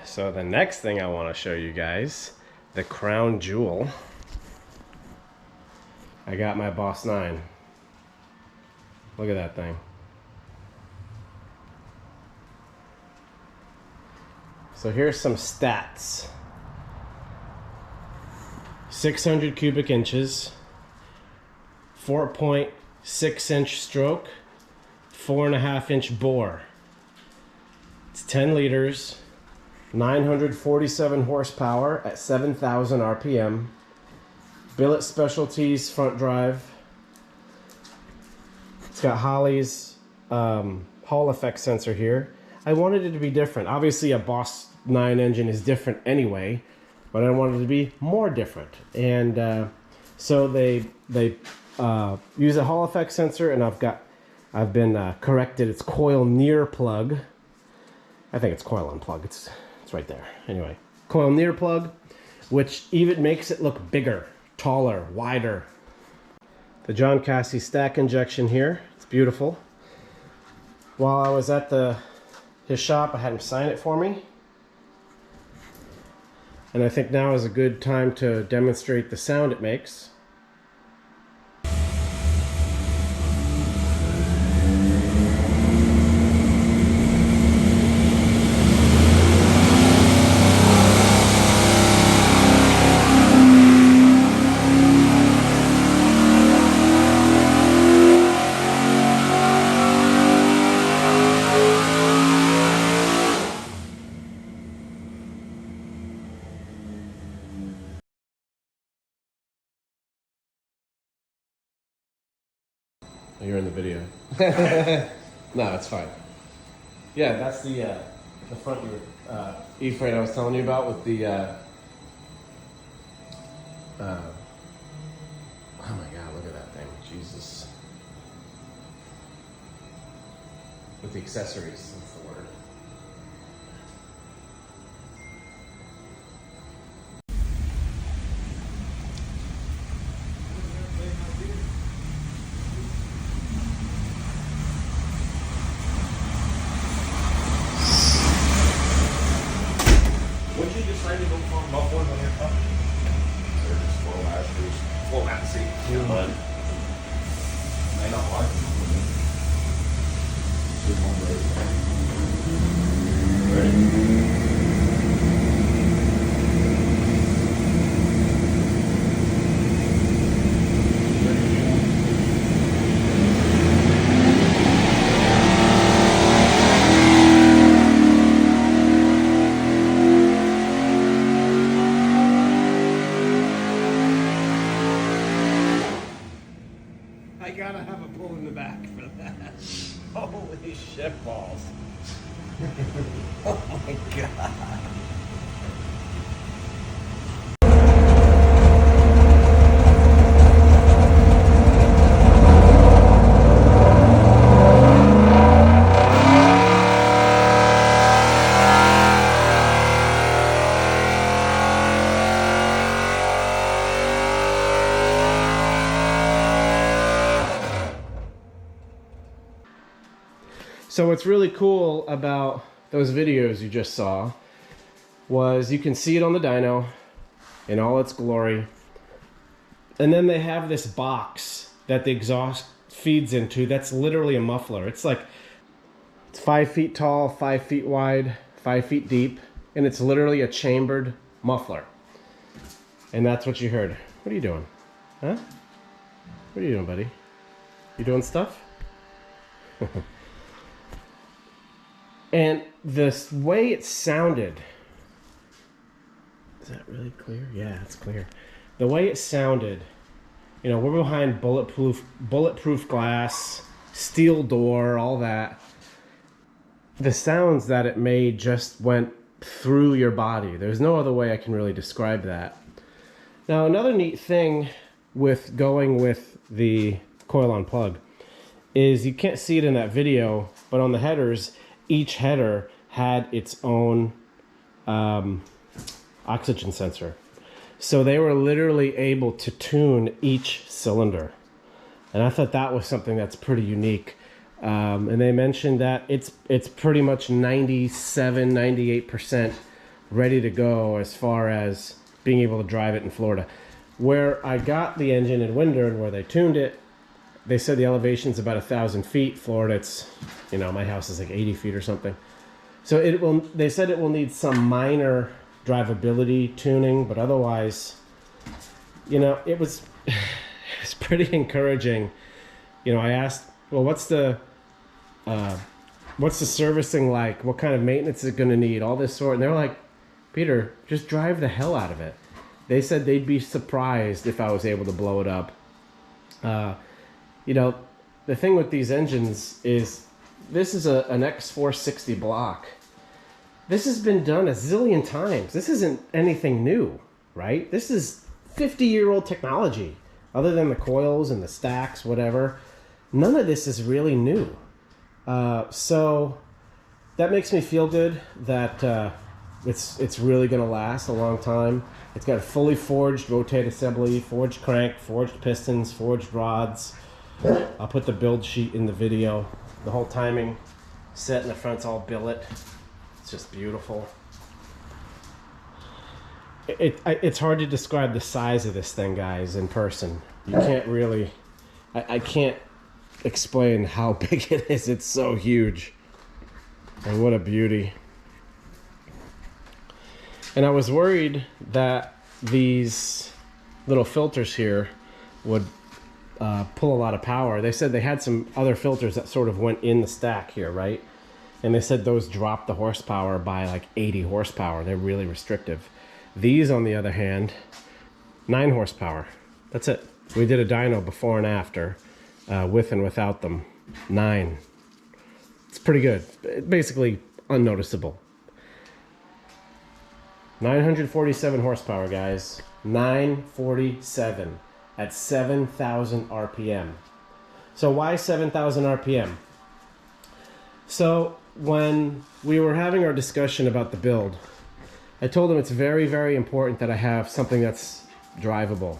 So the next thing I want to show you guys, the crown jewel. I got my Boss 9. Look at that thing. So here's some stats. 600 cubic inches, 4.6 inch stroke, 4.5 inch bore. It's 10 liters, 947 horsepower at 7,000 RPM. Billet Specialties front drive. It's got Holley's Hall effect sensor here. I wanted it to be different. Obviously a Boss 9 engine is different anyway, but I wanted it to be more different. And so they use a Hall effect sensor, and I've been corrected. It's coil near plug. I think it's coil unplug. It's right there. Anyway, coil near plug, which even makes it look bigger, taller, wider. The Jon Kaase stack injection here. It's beautiful. While I was at his shop, I had him sign it for me. And I think now is a good time to demonstrate the sound it makes. You're in the video. No, it's fine. Yeah, that's the front E-frame I was telling you about with the oh my god, look at that thing. Jesus. With the accessories, that's the word. Would you decide to go for mufflers on your truck? Or just flow out the seat? But may not like them. Just one Ready? I gotta have a pull in the back for that. Holy shit balls. Oh my god. So what's really cool about those videos you just saw was you can see it on the dyno in all its glory. And then they have this box that the exhaust feeds into that's literally a muffler. It's 5 feet tall, 5 feet wide, 5 feet deep, and it's literally a chambered muffler. And that's what you heard. What are you doing? Huh? What are you doing, buddy? You doing stuff? And the way it sounded, is that really clear? Yeah, it's clear. The way it sounded, you know, we're behind bulletproof glass, steel door, all that. The sounds that it made just went through your body. There's no other way I can really describe that. Now, another neat thing with going with the coil on plug is you can't see it in that video, but on the headers, each header had its own oxygen sensor. So they were literally able to tune each cylinder. And I thought that was something that's pretty unique. And they mentioned that it's pretty much 97, 98% ready to go as far as being able to drive it in Florida. Where I got the engine in Winder and where they tuned it, they said the elevation's about 1,000 feet. Florida, it's, you know, my house is like 80 feet or something. So it will, they said it will need some minor drivability tuning, but otherwise, you know, it's pretty encouraging. You know, I asked, well, what's the servicing like? What kind of maintenance is it going to need? All this sort. And they're like, Peter, just drive the hell out of it. They said they'd be surprised if I was able to blow it up. You know, the thing with these engines is this is an X460 block. This has been done a zillion times. This isn't anything new, right? This is 50-year-old technology. Other than the coils and the stacks, whatever, none of this is really new. So that makes me feel good that it's really going to last a long time. It's got a fully forged rotate assembly, forged crank, forged pistons, forged rods. I'll put the build sheet in the video. The whole timing set in the front's all billet. It's just beautiful. It's hard to describe the size of this thing, guys, in person. You can't really... I can't explain how big it is. It's so huge. And what a beauty. And I was worried that these little filters here would pull a lot of power. They said they had some other filters that sort of went in the stack here, right? And they said those dropped the horsepower by like 80 horsepower. They're really restrictive. These, on the other hand, 9 horsepower. That's it. We did a dyno before and after, with and without them. 9. It's pretty good. Basically unnoticeable. 947 horsepower, guys. 947 at 7,000 RPM. So why 7,000 RPM? So when we were having our discussion about the build, I told him it's very, very important that I have something that's drivable.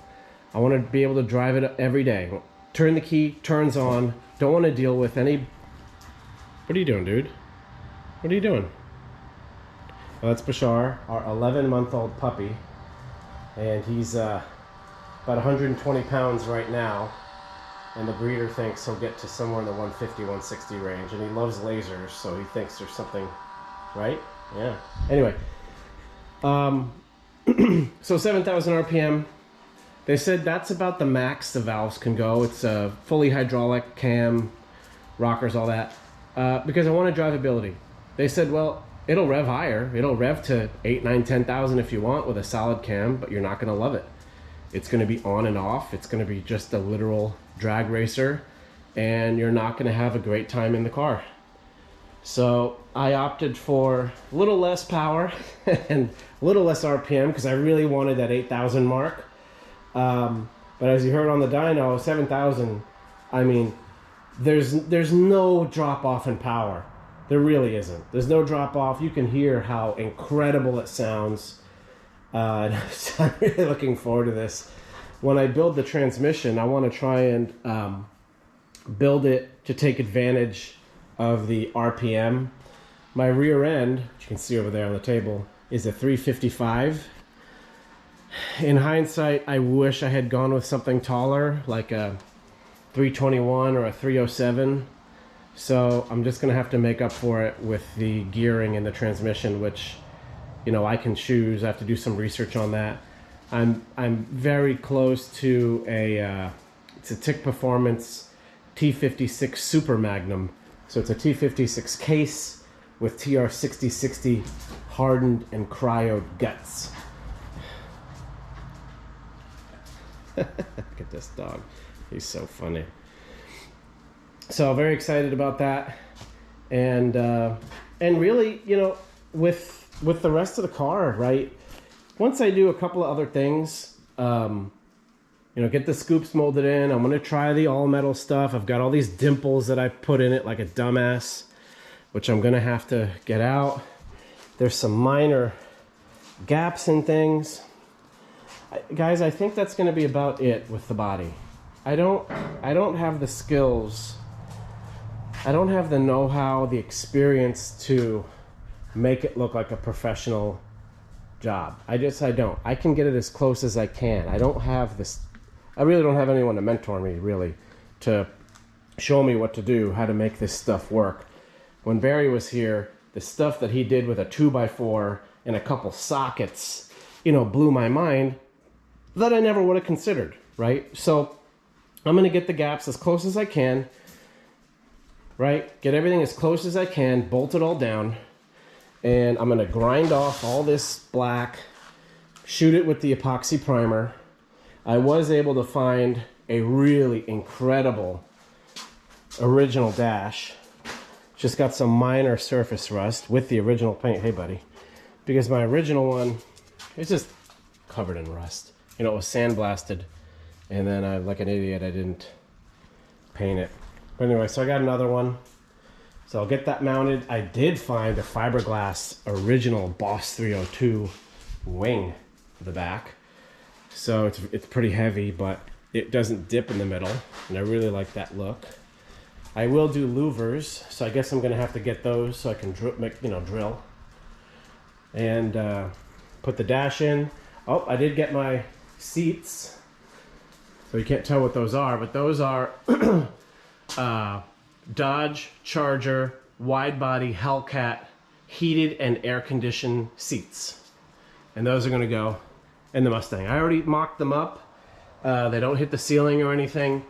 I want to be able to drive it every day. Turn the key, turns on. Don't want to deal with any... What are you doing, dude? What are you doing? Well, that's Bashar, our 11-month-old puppy. And he's about 120 pounds right now. And the breeder thinks he'll get to somewhere in the 150, 160 range. And he loves lasers, so he thinks there's something... Right? Yeah. Anyway. So 7,000 RPM. They said that's about the max the valves can go. It's a fully hydraulic cam, rockers, all that. Because I want drivability. They said, well, it'll rev higher. It'll rev to 8, 9, 10,000 if you want with a solid cam, but you're not going to love it. It's going to be on and off. It's going to be just a literal drag racer, and you're not going to have a great time in the car. So I opted for a little less power and a little less RPM because I really wanted that 8,000 mark. But as you heard on the dyno, 7,000, I mean, there's no drop off in power. There really isn't. There's no drop off. You can hear how incredible it sounds. I'm really looking forward to this. When I build the transmission, I want to try and build it to take advantage of the RPM. My rear end, which you can see over there on the table, is a 355. In hindsight, I wish I had gone with something taller, like a 321 or a 307. So I'm just gonna have to make up for it with the gearing and the transmission, which, you know, I can choose. I have to do some research on that. I'm very close to it's a TIC Performance T56 Super Magnum. So it's a T56 case with TR6060 hardened and cryoed guts. Look at this dog. He's so funny. So very excited about that. And really, you know, with the rest of the car, right? Once I do a couple of other things, you know, get the scoops molded in. I'm going to try the all-metal stuff. I've got all these dimples that I put in it like a dumbass, which I'm going to have to get out. There's some minor gaps in things. Guys, I think that's going to be about it with the body. I don't have the skills. I don't have the know-how, the experience to make it look like a professional job. I don't. I can get it as close as I can. I don't have this, I really don't have anyone to mentor me, really, to show me what to do, how to make this stuff work. When Barry was here, the stuff that he did with a 2x4 and a couple sockets, you know, blew my mind that I never would have considered, right? So I'm going to get the gaps as close as I can, right? Get everything as close as I can, bolt it all down, and I'm going to grind off all this black, shoot it with the epoxy primer. I was able to find a really incredible original dash. Just got some minor surface rust with the original paint. Hey, buddy. Because my original one is just covered in rust. You know, it was sandblasted, and then I, like an idiot, I didn't paint it. But anyway, so I got another one. So I'll get that mounted. I did find a fiberglass original Boss 302 wing for the back. So it's pretty heavy, but it doesn't dip in the middle, and I really like that look. I will do louvers, so I guess I'm gonna have to get those so I can drill and put the dash in. Oh, I did get my seats, so you can't tell what those are, but those are Dodge Charger wide body Hellcat heated and air conditioned seats, and those are gonna go in the Mustang. I already mocked them up. They don't hit the ceiling or anything.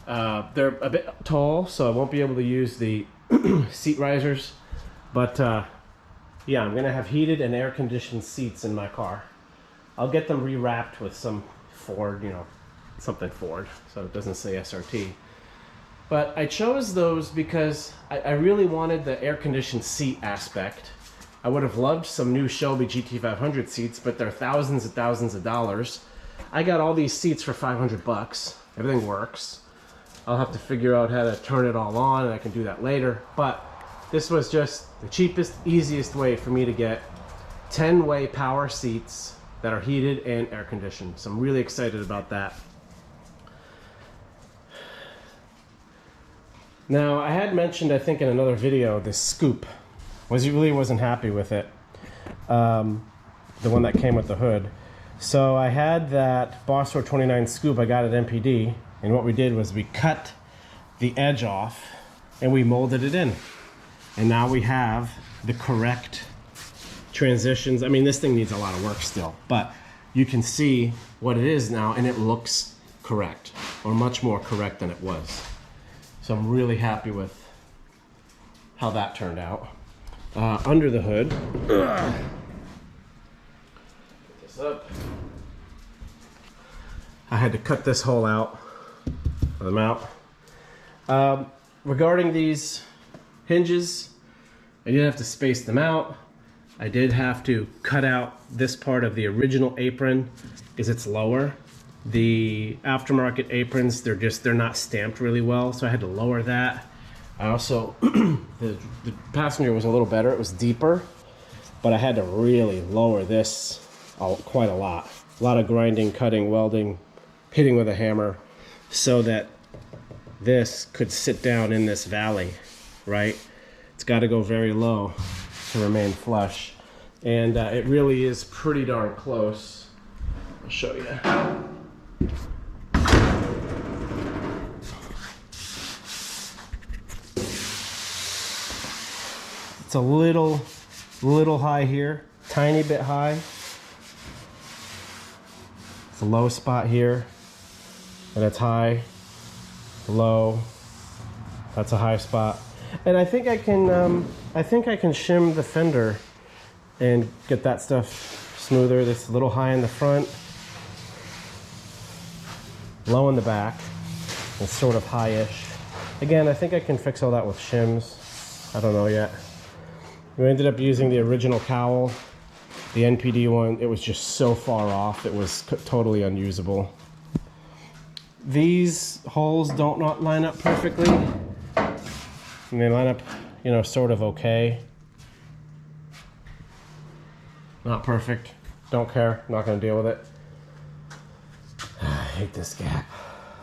They're a bit tall, so I won't be able to use the seat risers. But yeah, I'm gonna have heated and air conditioned seats in my car. I'll get them rewrapped with some Ford, you know, something Ford, so it doesn't say SRT. But I chose those because I really wanted the air conditioned seat aspect. I would have loved some new Shelby GT500 seats, but they're thousands and thousands of dollars. I got all these seats for 500 bucks. Everything works. I'll have to figure out how to turn it all on, and I can do that later. But this was just the cheapest, easiest way for me to get 10-way power seats that are heated and air conditioned. So I'm really excited about that. Now, I had mentioned, I think in another video, this scoop. Really wasn't happy with it. The one that came with the hood. So I had that Boss 429 scoop I got at MPD, and what we did was we cut the edge off and we molded it in. And now we have the correct transitions. I mean, this thing needs a lot of work still, but you can see what it is now, and it looks correct, or much more correct than it was. So I'm really happy with how that turned out. Under the hood, put this up. I had to cut this hole out, for the mount. Regarding these hinges, I did have to space them out. I did have to cut out this part of the original apron because it's lower. The aftermarket aprons, they're not stamped really well, so I had to lower that. I also, the passenger was a little better, it was deeper, but I had to really lower this quite a lot. A lot of grinding, cutting, welding, hitting with a hammer, so that this could sit down in this valley, right? It's got to go very low to remain flush. And it really is pretty darn close. I'll show you. It's a little high here, tiny bit high. It's a low spot here, and it's high, low. That's a high spot, and I think I can shim the fender and get that stuff smoother. This a little high in the front, low in the back. It's sort of high-ish. Again, I think I can fix all that with shims. I don't know yet. We ended up using the original cowl, the NPD one. It was just so far off, it was totally unusable. These holes don't not line up perfectly. And they line up, you know, sort of okay. Not perfect. Don't care. Not going to deal with it. I hate this gap.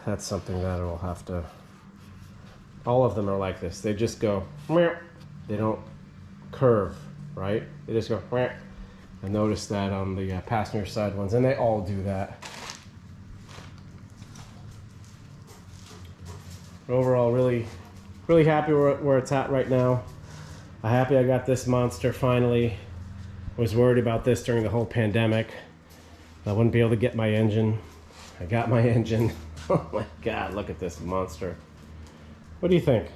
That's something that I will have to... All of them are like this. They just go... They don't curve, right? They just go... And I noticed that on the passenger side ones, and they all do that. But overall, really happy where it's at right now. I'm happy I got this monster finally. Was worried about this during the whole pandemic. I wouldn't be able to get my engine. I got my engine. Oh my God, look at this monster. What do you think?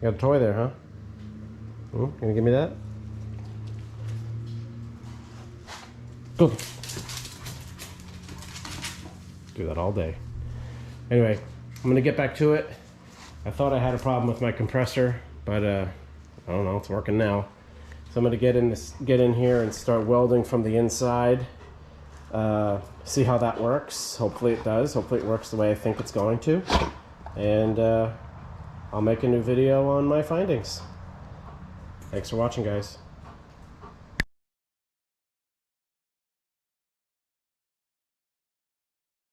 You got a toy there, huh? Gonna give me that? Go. Do that all day. Anyway, I'm gonna get back to it. I thought I had a problem with my compressor, but I don't know, it's working now. So I'm gonna get in here and start welding from the inside. See how that works. Hopefully it does. Hopefully it works the way I think it's going to. And I'll make a new video on my findings. Thanks for watching, guys.